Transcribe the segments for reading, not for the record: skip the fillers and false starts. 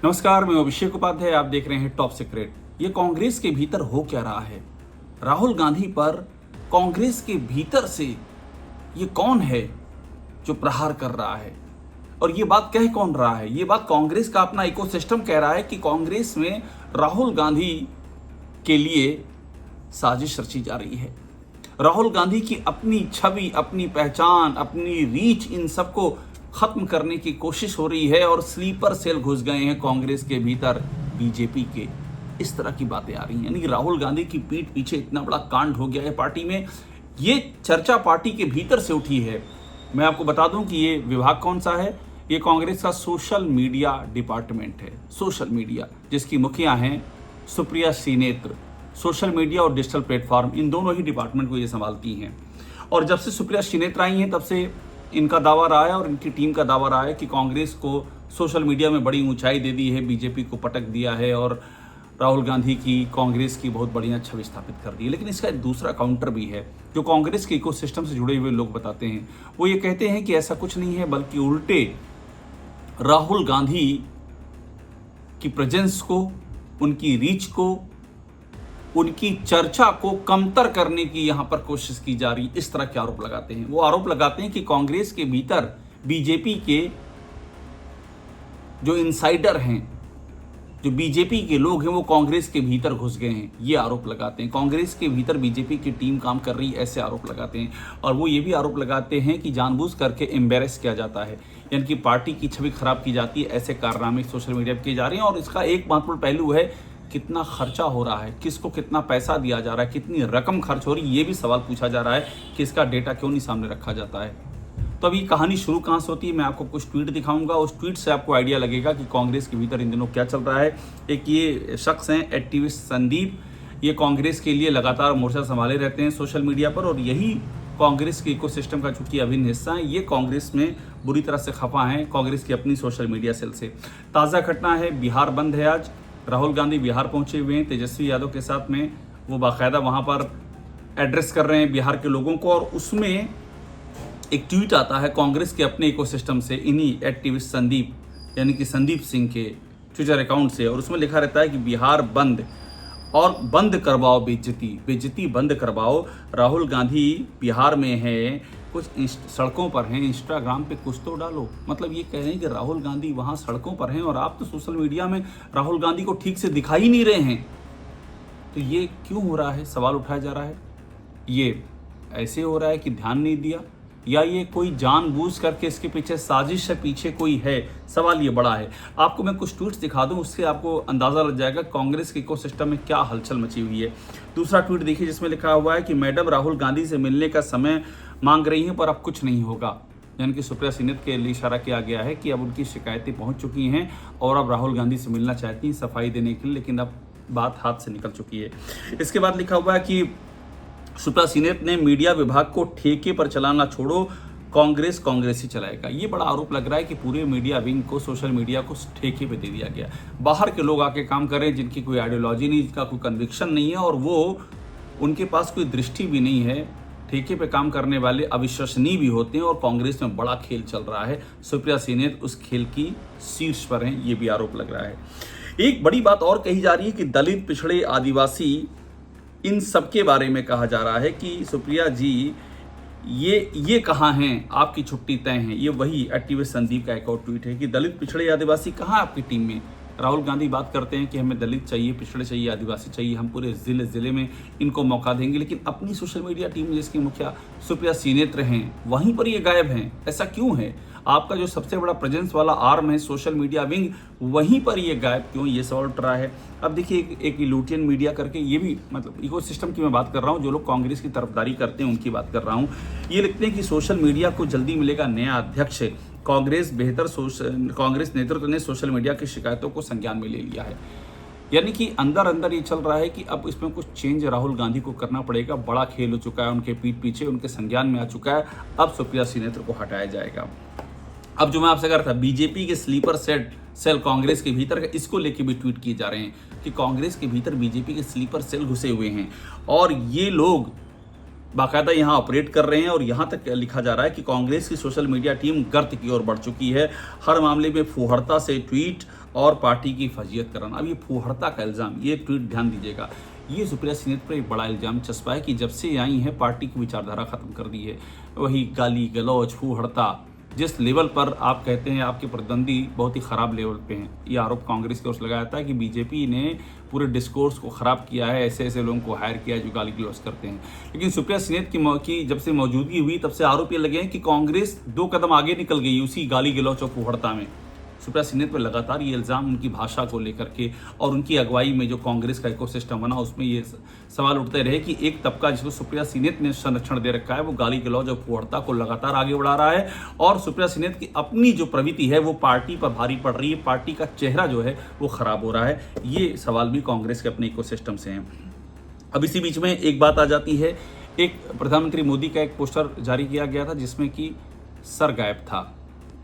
नमस्कार, मैं अभिषेक उपाध्याय। आप देख रहे हैं टॉप सीक्रेट। ये कांग्रेस के भीतर हो क्या रहा है? राहुल गांधी पर कांग्रेस के भीतर से ये कौन है जो प्रहार कर रहा है? और ये बात कह कौन रहा है? ये बात कांग्रेस का अपना इकोसिस्टम कह रहा है कि कांग्रेस में राहुल गांधी के लिए साजिश रची जा रही है। राहुल गांधी की अपनी छवि, अपनी पहचान, अपनी रीच, इन सबको खत्म करने की कोशिश हो रही है और स्लीपर सेल घुस गए हैं कांग्रेस के भीतर बीजेपी के। इस तरह की बातें आ रही हैं, यानी कि राहुल गांधी की पीठ पीछे इतना बड़ा कांड हो गया है पार्टी में। ये चर्चा पार्टी के भीतर से उठी है। मैं आपको बता दूं कि ये विभाग कौन सा है। ये कांग्रेस का सोशल मीडिया डिपार्टमेंट है। सोशल मीडिया, जिसकी मुखिया हैं सुप्रिया श्रीनेत्र। सोशल मीडिया और डिजिटल प्लेटफॉर्म, इन दोनों ही डिपार्टमेंट को ये संभालती हैं। और जब से सुप्रिया श्रीनेत्र आई हैं तब से इनका दावा रहा है और इनकी टीम का दावा रहा है कि कांग्रेस को सोशल मीडिया में बड़ी ऊंचाई दे दी है, बीजेपी को पटक दिया है और राहुल गांधी की कांग्रेस की बहुत बढ़िया छवि स्थापित कर दी है। लेकिन इसका एक दूसरा काउंटर भी है जो कांग्रेस के इकोसिस्टम से जुड़े हुए लोग बताते हैं। वो ये कहते हैं कि ऐसा कुछ नहीं है, बल्कि उल्टे राहुल गांधी की प्रेजेंस को, उनकी रीच को, उनकी चर्चा को कमतर करने की यहां पर कोशिश की जा रही, इस तरह के आरोप लगाते हैं। वो आरोप लगाते हैं कि कांग्रेस के भीतर बीजेपी के जो इनसाइडर हैं, जो बीजेपी के लोग हैं, वो कांग्रेस के भीतर घुस गए हैं। ये आरोप लगाते हैं। कांग्रेस के भीतर बीजेपी की टीम काम कर रही, ऐसे आरोप लगाते हैं। और वो ये भी आरोप लगाते हैं कि जानबूझ करके एम्बेरस किया जाता है, यानी कि पार्टी की छवि खराब की जाती है। ऐसे कारनामे सोशल मीडिया पर किए जा रहे हैं। और इसका एक महत्वपूर्ण पहलू है कितना खर्चा हो रहा है, किसको कितना पैसा दिया जा रहा है, कितनी रकम खर्च हो रही है। ये भी सवाल पूछा जा रहा है कि इसका डेटा क्यों नहीं सामने रखा जाता है। तो अभी कहानी शुरू कहाँ से होती है, मैं आपको कुछ ट्वीट दिखाऊंगा। उस ट्वीट से आपको आइडिया लगेगा कि कांग्रेस के भीतर इन दिनों क्या चल रहा है। एक ये शख्स हैं एक्टिविस्ट संदीप, ये कांग्रेस के लिए लगातार मोर्चा संभाले रहते हैं सोशल मीडिया पर, और यही कांग्रेस के इकोसिस्टम का चूंकि अभिन्न हिस्सा है। ये कांग्रेस में बुरी तरह से खफा हैं, कांग्रेस की अपनी सोशल मीडिया सेल से। ताज़ा घटना है, बिहार बंद है आज। राहुल गांधी बिहार पहुंचे हुए हैं तेजस्वी यादव के साथ में। वो बाकायदा वहां पर एड्रेस कर रहे हैं बिहार के लोगों को, और उसमें एक ट्वीट आता है कांग्रेस के अपने इकोसिस्टम से, इन्हीं एक्टिविस्ट संदीप यानी कि संदीप सिंह के ट्विटर अकाउंट से। और उसमें लिखा रहता है कि बिहार बंद और बंद करवाओ बेइज्जती, बेइज्जती बंद करवाओ। राहुल गांधी बिहार में है, कुछ सड़कों पर हैं, इंस्टाग्राम पे कुछ तो डालो। मतलब ये कह रहे हैं कि राहुल गांधी वहाँ सड़कों पर हैं और आप तो सोशल मीडिया में राहुल गांधी को ठीक से दिखाई नहीं रहे हैं। तो ये क्यों हो रहा है, सवाल उठाया जा रहा है। ये ऐसे हो रहा है कि ध्यान नहीं दिया, या ये कोई जानबूझ करके इसके पीछे साजिश है, पीछे कोई है? सवाल ये बड़ा है। आपको मैं कुछ ट्वीट्स दिखा दूं, उससे आपको अंदाजा लग जाएगा कांग्रेस के इकोसिस्टम में क्या हलचल मची हुई है। दूसरा ट्वीट देखिए जिसमें लिखा हुआ है कि मैडम राहुल गांधी से मिलने का समय मांग रही हैं पर अब कुछ नहीं होगा। यानी कि सुप्रिया श्रीनेत्र के लिए इशारा किया गया है कि अब उनकी शिकायतें पहुंच चुकी हैं और अब राहुल गांधी से मिलना चाहती हैं सफाई देने के लिए, लेकिन अब बात हाथ से निकल चुकी है। इसके बाद लिखा हुआ है कि सुप्रिया श्रीनेत्र ने मीडिया विभाग को ठेके पर चलाना छोड़ो, कांग्रेस ही चलाएगा। ये बड़ा आरोप लग रहा है कि पूरे मीडिया विंग को, सोशल मीडिया को ठेके पे दे दिया गया। बाहर के लोग आके काम कर रहे हैं जिनकी कोई आइडियोलॉजी नहीं, जिनका कोई कन्विक्शन नहीं है, और वो उनके पास कोई दृष्टि भी नहीं है। ठेके पे काम करने वाले अविश्वसनीय भी होते हैं और कांग्रेस में बड़ा खेल चल रहा है। सुप्रिया श्रीनेत्र उस खेल की शीर्ष पर हैं, ये भी आरोप लग रहा है। एक बड़ी बात और कही जा रही है कि दलित, पिछड़े, आदिवासी, इन सब के बारे में कहा जा रहा है कि सुप्रिया जी ये कहाँ हैं, आपकी छुट्टी तय है। ये वही एक्टिविस्ट संदीप का एक और ट्वीट है कि दलित, पिछड़े, आदिवासी कहाँ आपकी टीम में? राहुल गांधी बात करते हैं कि हमें दलित चाहिए, पिछड़े चाहिए, आदिवासी चाहिए, हम पूरे जिले में इनको मौका देंगे, लेकिन अपनी सोशल मीडिया टीम जिसकी मुखिया सुप्रिया श्रीनेत्र हैं, वहीं पर ये गायब हैं। ऐसा क्यों है? आपका जो सबसे बड़ा प्रेजेंस वाला आर्म है सोशल मीडिया विंग, वहीं पर ये गायब क्यों? ये सवाल उठ रहा है। अब देखिए एक लुटियन मीडिया करके, ये भी मतलब इकोसिस्टम की मैं बात कर रहा हूँ, जो लोग कांग्रेस की तरफदारी करते हैं उनकी बात कर रहा हूँ। ये लिखते हैं कि सोशल मीडिया को जल्दी मिलेगा नया अध्यक्ष। कांग्रेस नेतृत्व ने सोशल मीडिया की शिकायतों को संज्ञान में ले लिया है। यानी कि अंदर ये चल रहा है कि अब इसमें कुछ चेंज राहुल गांधी को करना पड़ेगा। बड़ा खेल हो चुका है, उनके पीठ पीछे, उनके संज्ञान में आ चुका है। अब सुप्रिया श्रीनेत्र को हटाया जाएगा। अब जो मैं आपसे कह रहा था, बीजेपी के स्लीपर सेल कांग्रेस के भीतर, इसको लेके भी ट्वीट किए जा रहे हैं कि कांग्रेस के भीतर बीजेपी के स्लीपर सेल घुसे हुए हैं और ये लोग बाकायदा यहाँ ऑपरेट कर रहे हैं। और यहाँ तक लिखा जा रहा है कि कांग्रेस की सोशल मीडिया टीम गर्त की ओर बढ़ चुकी है, हर मामले में फूहड़ता से ट्वीट और पार्टी की फजीयत कराना। अब ये फूहड़ता का इल्ज़ाम, ये ट्वीट ध्यान दीजिएगा, ये सुप्रिया सीनेत पर एक बड़ा इल्ज़ाम चस्पा है कि जब से आई है पार्टी की विचारधारा ख़त्म कर दी है। वही गाली गलौज फूहड़ता, जिस लेवल पर आप कहते हैं आपके प्रतिद्वंदी बहुत ही ख़राब लेवल पे हैं, ये आरोप कांग्रेस की ओर से लगाया था कि बीजेपी ने पूरे डिस्कोर्स को ख़राब किया है, ऐसे ऐसे लोगों को हायर किया है जो गाली गलौज करते हैं। लेकिन सुप्रिया सीनेत की जब से मौजूदगी हुई तब से आरोप ये लगे हैं कि कांग्रेस 2 कदम आगे निकल गई उसी गाली गलौज और फूहड़ता में। सुप्रिया सीनेत पर लगातार ये इल्ज़ाम उनकी भाषा को लेकर के और उनकी अगुवाई में जो कांग्रेस का इकोसिस्टम बना उसमें ये सवाल उठते रहे कि एक तबका जिसको सुप्रिया सीनेत ने संरक्षण दे रखा है वो गाली गलौज और फूहड़ता को लगातार आगे बढ़ा रहा है। और सुप्रिया सीनेत की अपनी जो प्रवृत्ति है वो पार्टी पर भारी पड़ रही है, पार्टी का चेहरा जो है वो खराब हो रहा है। ये सवाल भी कांग्रेस के अपने इकोसिस्टम से हैं। अब इसी बीच में एक बात आ जाती है, एक प्रधानमंत्री मोदी का एक पोस्टर जारी किया गया था जिसमें कि सर गायब था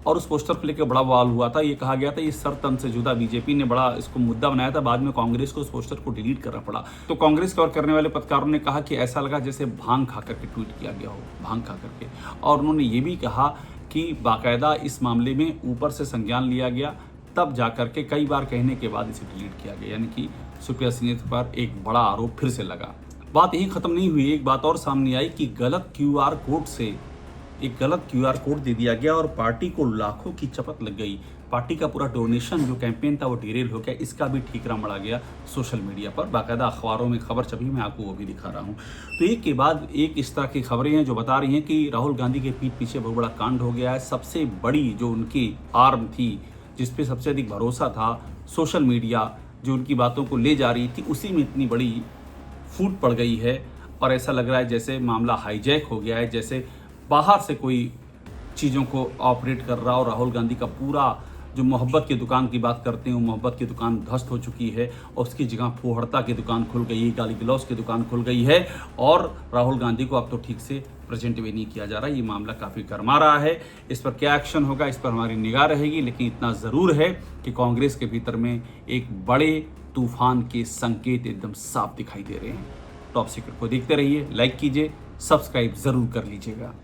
और उस पोस्टर को लेकर बड़ा बवाल हुआ था। ये कहा गया था ये सर तन से जुदा, बीजेपी ने बड़ा इसको मुद्दा बनाया था, बाद में कांग्रेस को उस पोस्टर को डिलीट करना पड़ा। तो कांग्रेस के और करने वाले पत्रकारों ने कहा कि ऐसा लगा जैसे भांग खा करके ट्वीट किया गया हो, भांग खा करके। और उन्होंने ये भी कहा कि बाकायदा इस मामले में ऊपर से संज्ञान लिया गया, तब जाकर के कई बार कहने के बाद इसे डिलीट किया गया। यानी कि सुप्रिया सीनेत पर एक बड़ा आरोप फिर से लगा। बात यही खत्म नहीं हुई, एक बात और सामने आई कि गलत क्यूआर कोड से एक गलत क्यूआर कोड दे दिया गया और पार्टी को लाखों की चपत लग गई। पार्टी का पूरा डोनेशन जो कैंपेन था वो डिरेल हो गया, इसका भी ठीकरा मरा गया सोशल मीडिया पर। बाकायदा अखबारों में खबर छपी, मैं आपको वो भी दिखा रहा हूँ। तो एक के बाद एक इस तरह की खबरें हैं जो बता रही हैं कि राहुल गांधी के पीठ पीछे बहुत बड़ा कांड हो गया है। सबसे बड़ी जो उनकी आर्म थी, जिसपे सबसे अधिक भरोसा था, सोशल मीडिया जो उनकी बातों को ले जा रही थी, उसी में इतनी बड़ी फूट पड़ गई है। और ऐसा लग रहा है जैसे मामला हाईजैक हो गया है, जैसे बाहर से कोई चीज़ों को ऑपरेट कर रहा। और राहुल गांधी का पूरा जो मोहब्बत की दुकान की बात करते हैं वो मोहब्बत की दुकान ध्वस्त हो चुकी है और उसकी जगह फूहड़ता की दुकान खुल गई है, गाली गलौज की दुकान खुल गई है। और राहुल गांधी को अब तो ठीक से प्रेजेंट भी नहीं किया जा रहा। ये मामला काफ़ी गरमा रहा है, इस पर क्या एक्शन होगा इस पर हमारी निगाह रहेगी। लेकिन इतना ज़रूर है कि कांग्रेस के भीतर में एक बड़े तूफान के संकेत एकदम साफ दिखाई दे रहे हैं। टॉप सीक्रेट को देखते रहिए, लाइक कीजिए, सब्सक्राइब ज़रूर कर लीजिएगा।